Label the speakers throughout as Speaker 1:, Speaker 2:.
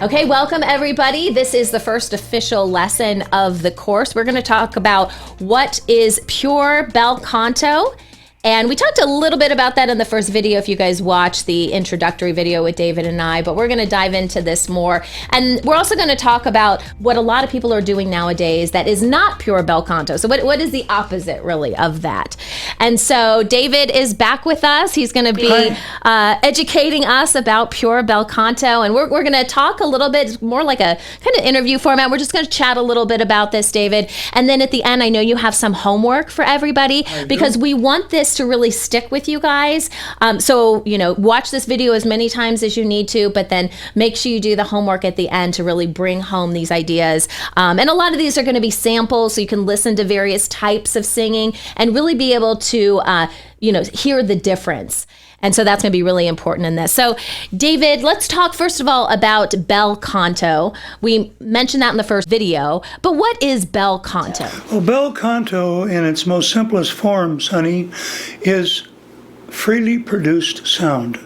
Speaker 1: Okay, welcome everybody. This is the first official lesson of the course. We're going to talk about what is pure Belle Canto. And we talked a little bit about that in the first video if you guys watched the introductory video with David and I, but we're going to dive into this more. And we're also going to talk about what a lot of people are doing nowadays that is not pure Belle Canto. So what is the opposite really of that? And so David is back with us. He's going to be educating us about pure Belle Canto. And we're going to talk a little bit more like a kind of interview format. We're just going to chat a little bit about this, David. And then at the end, I know you have some homework for everybody because we want this to really stick with you guys. So, watch this video as many times as you need to, but then make sure you do the homework at the end to really bring home these ideas. And a lot of these are going to be samples, so you can listen to various types of singing and really be able to, hear the difference. And so that's going to be really important in this. So, David, let's talk first of all about Belle Canto. We mentioned that in the first video, but what is Belle Canto?
Speaker 2: Well, Belle Canto, in its most simplest form, Sonny, is freely produced sound.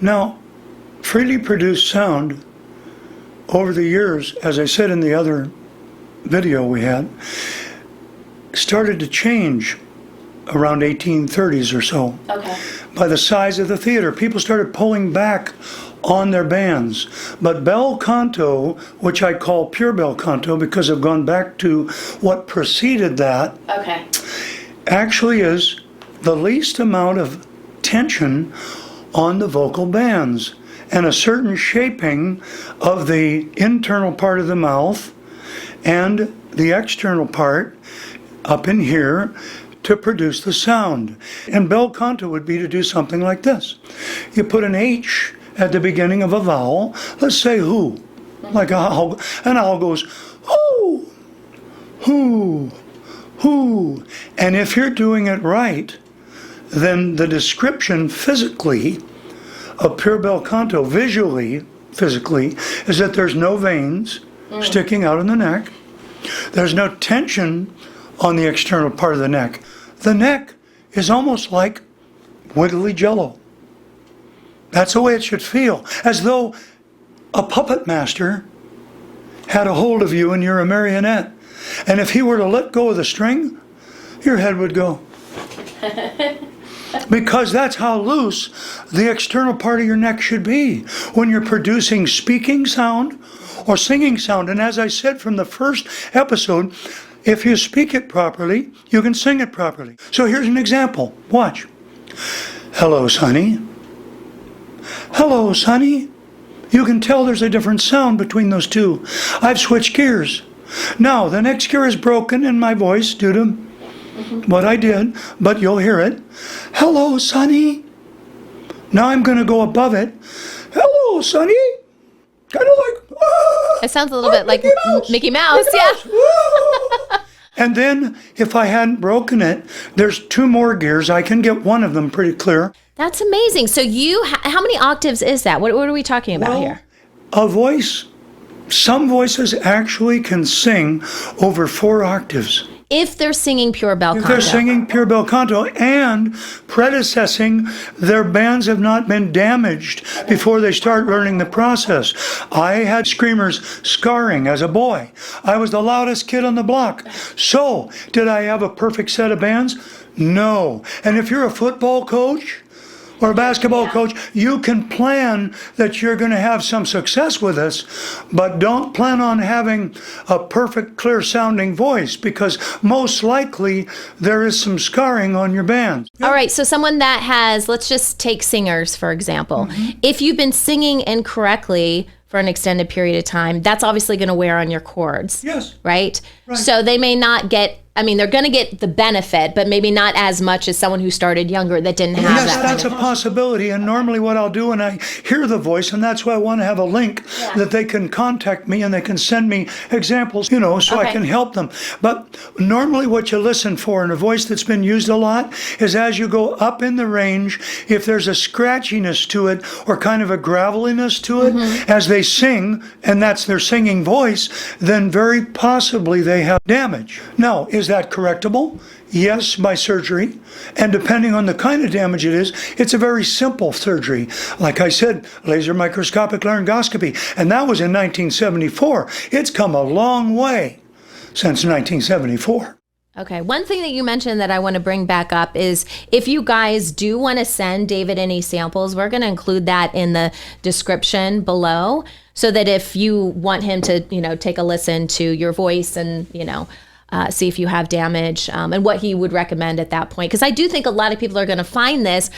Speaker 2: Now, freely produced sound, over the years, as I said in the other video we had, started to change around 1830s or so.
Speaker 1: Okay.
Speaker 2: By the size of the theater, people started pulling back on their bands. But Belle Canto, which I call pure Belle Canto because I've gone back to what preceded that, actually is the least amount of tension on the vocal bands and a certain shaping of the internal part of the mouth and the external part up in here to produce the sound. And Belle Canto would be to do something like this. You put an H at the beginning of a vowel, let's say who, like an owl goes, who, who, who. And if you're doing it right, then the description physically of pure Belle Canto, physically, is that there's no veins sticking out in the neck. There's no tension on the external part of the neck. The neck is almost like wiggly jello. That's the way it should feel, as though a puppet master had a hold of you and you're a marionette. And if he were to let go of the string, your head would go. Because that's how loose the external part of your neck should be when you're producing speaking sound or singing sound. And as I said from the first episode, if you speak it properly, you can sing it properly. So here's an example. Watch. Hello, Sonny. Hello, Sonny. You can tell there's a different sound between those two. I've switched gears. Now, the next gear is broken in my voice due to what I did, but you'll hear it. Hello, Sonny. Now I'm going to go above it. Hello, Sonny. Kind of like...
Speaker 1: It sounds a little bit like Mickey Mouse. Yeah.
Speaker 2: And then, if I hadn't broken it, there's two more gears. I can get one of them pretty clear.
Speaker 1: That's amazing. So how many octaves is that? What are we talking about here?
Speaker 2: A voice, some voices actually can sing over 4 octaves.
Speaker 1: If they're singing pure Belle Canto.
Speaker 2: If they're singing pure Belle Canto and predecessing, their bands have not been damaged before they start learning the process. I had screamers scarring as a boy. I was the loudest kid on the block. So, did I have a perfect set of bands? No. And if you're a football coach or a basketball coach, you can plan that you're going to have some success with this, but don't plan on having a perfect, clear-sounding voice, because most likely there is some scarring on your band.
Speaker 1: All right, so someone that has, let's just take singers, for example. If you've been singing incorrectly for an extended period of time, that's obviously going to wear on your chords.
Speaker 2: Yes.
Speaker 1: Right? So they may not get, they're going to get the benefit, but maybe not as much as someone who started younger that didn't have that.
Speaker 2: Yes, that's a possibility. And normally what I'll do when I hear the voice, and that's why I want to have a link that they can contact me and they can send me examples, so I can help them. But normally what you listen for in a voice that's been used a lot is as you go up in the range, if there's a scratchiness to it or kind of a graveliness to it as they sing, and that's their singing voice, then very possibly they have damage. Now, is is that correctable? Yes, by surgery. And depending on the kind of damage it is, it's a very simple surgery. Like I said, laser microscopic laryngoscopy. And that was in 1974. It's come a long way since 1974.
Speaker 1: Okay. One thing that you mentioned that I want to bring back up is if you guys do want to send David any samples, we're going to include that in the description below so that if you want him to, take a listen to your voice and, see if you have damage and what he would recommend at that point. Because I do think a lot of people are going to find this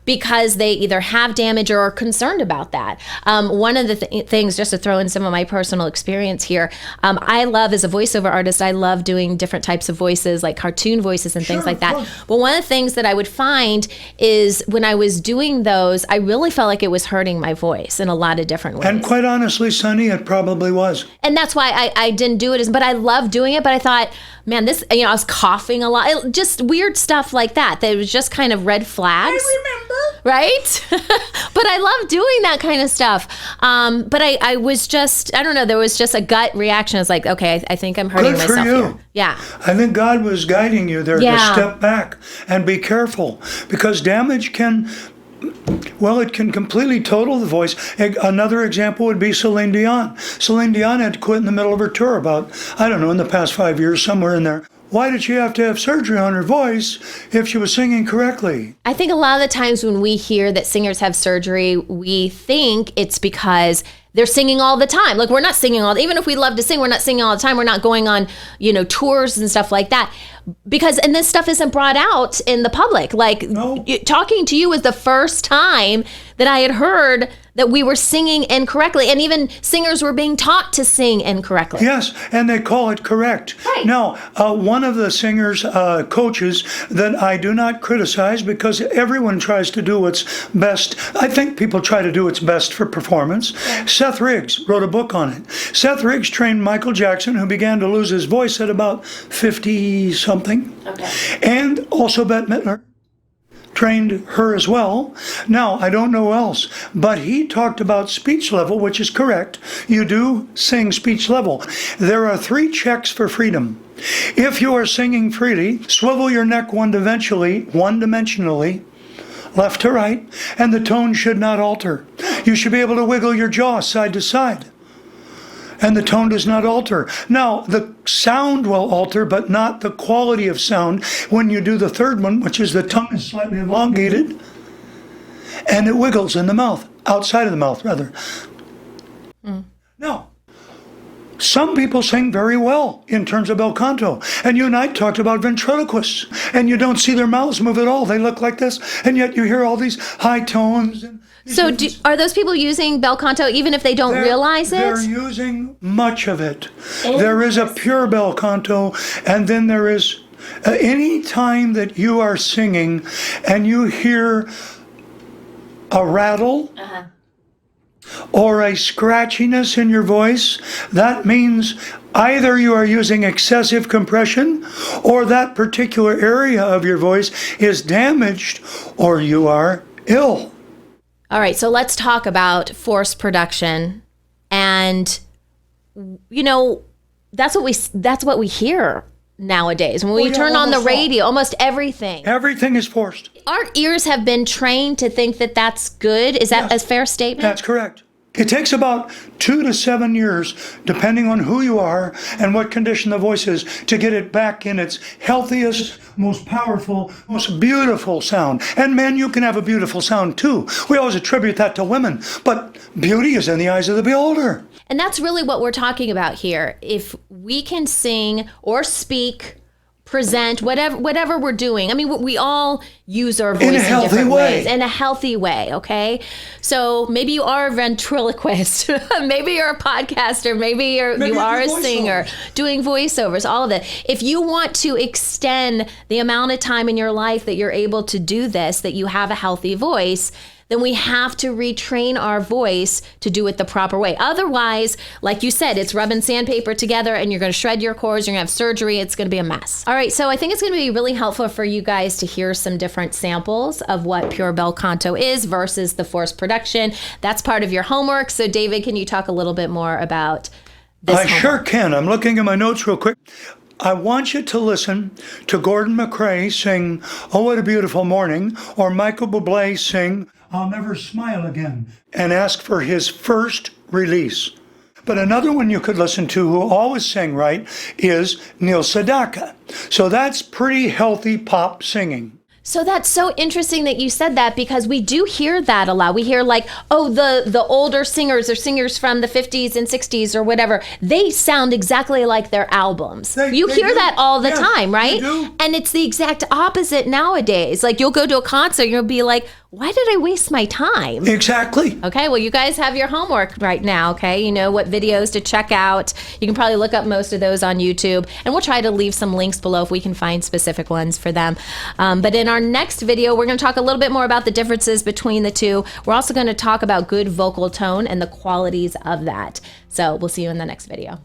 Speaker 1: because they either have damage or are concerned about that. One of the things, just to throw in some of my personal experience here, I love, as a voiceover artist, I love doing different types of voices, like cartoon voices and things like that. But one of the things that I would find is when I was doing those, I really felt like it was hurting my voice in a lot of different ways.
Speaker 2: And quite honestly, Sonny, it probably was.
Speaker 1: And that's why I didn't do it, but I love doing it. But I thought, man, this, I was coughing a lot, just weird stuff like that. That was just kind of red flags.
Speaker 2: I remember.
Speaker 1: Right? But I love doing that kind of stuff. But I was just, I don't know, there was just a gut reaction. I was like, okay, I think I'm hurting myself here. Yeah.
Speaker 2: I think God was guiding you there to step back and be careful because damage can, it can completely total the voice. Another example would be Celine Dion. Celine Dion had to quit in the middle of her tour about, in the past 5 years, somewhere in there. Why did she have to have surgery on her voice if she was singing correctly?
Speaker 1: I think a lot of the times when we hear that singers have surgery, we think it's because they're singing all the time. Like, we're not singing even if we love to sing, we're not singing all the time. We're not going on, tours and stuff like that. And this stuff isn't brought out in the public. Like, talking to you was the first time that I had heard that we were singing incorrectly, and even singers were being taught to sing incorrectly.
Speaker 2: Yes, and they call it correct.
Speaker 1: Right.
Speaker 2: Now, one of the singers' coaches that I do not criticize because everyone tries to do what's best. I think people try to do what's best for performance. Yeah. Seth Riggs wrote a book on it. Seth Riggs trained Michael Jackson, who began to lose his voice at about 50-something. Okay. And also Bette Midler trained her as well. Now, I don't know else, but he talked about speech level, which is correct. You do sing speech level. There are 3 checks for freedom. If you are singing freely, swivel your neck one-dimensionally, left to right, and the tone should not alter. You should be able to wiggle your jaw side to side, and the tone does not alter. Now, the sound will alter, but not the quality of sound when you do the third one, which is the tongue is slightly elongated, and it wiggles in the mouth, outside of the mouth, rather. Now, some people sing very well in terms of bel canto, and you and I talked about ventriloquists, and you don't see their mouths move at all. They look like this, and yet you hear all these high tones.
Speaker 1: So are those people using bel canto even if they don't realize it?
Speaker 2: They're using much of it. There is a pure bel canto, and then there is any time that you are singing and you hear a rattle or a scratchiness in your voice, that means either you are using excessive compression or that particular area of your voice is damaged or you are ill.
Speaker 1: All right, so let's talk about forced production, and that's what we hear nowadays when we turn on the radio. Almost everything
Speaker 2: is forced.
Speaker 1: Our ears have been trained to think that that's good. Is that a fair statement?
Speaker 2: That's correct. It takes about 2 to 7 years, depending on who you are and what condition the voice is, to get it back in its healthiest, most powerful, most beautiful sound. And men, you can have a beautiful sound too. We always attribute that to women, but beauty is in the eyes of the beholder.
Speaker 1: And that's really what we're talking about here. If we can sing or speak, present, whatever we're doing. I mean, we all use our voice in different ways. In a healthy way, okay? So maybe you are a ventriloquist. Maybe you're a podcaster. Maybe you are a singer doing voiceovers, all of it. If you want to extend the amount of time in your life that you're able to do this, that you have a healthy voice, then we have to retrain our voice to do it the proper way. Otherwise, like you said, it's rubbing sandpaper together and you're going to shred your cords, you're going to have surgery, it's going to be a mess. All right, so I think it's going to be really helpful for you guys to hear some different samples of what pure bel canto is versus the forced production. That's part of your homework. So David, can you talk a little bit more about this?
Speaker 2: I sure can. I'm looking at my notes real quick. I want you to listen to Gordon MacRae sing "Oh What a Beautiful Morning" or Michael Buble sing "I'll Never Smile Again" and ask for his first release. But another one you could listen to who always sang right is Neil Sedaka. So that's pretty healthy pop singing.
Speaker 1: So that's so interesting that you said that, because we do hear that a lot. We hear like, oh, the older singers or singers from the 50s and 60s or whatever, they sound exactly like their albums. You hear
Speaker 2: do.
Speaker 1: that all the
Speaker 2: Yeah,
Speaker 1: time, right?
Speaker 2: they do.
Speaker 1: And it's the exact opposite nowadays. Like you'll go to a concert and you'll be like, why did I waste my time?
Speaker 2: Exactly.
Speaker 1: Okay, well, you guys have your homework right now, okay? You know what videos to check out. You can probably look up most of those on YouTube, and we'll try to leave some links below if we can find specific ones for them. But in our next video, we're going to talk a little bit more about the differences between the two. We're also going to talk about good vocal tone and the qualities of that. So we'll see you in the next video.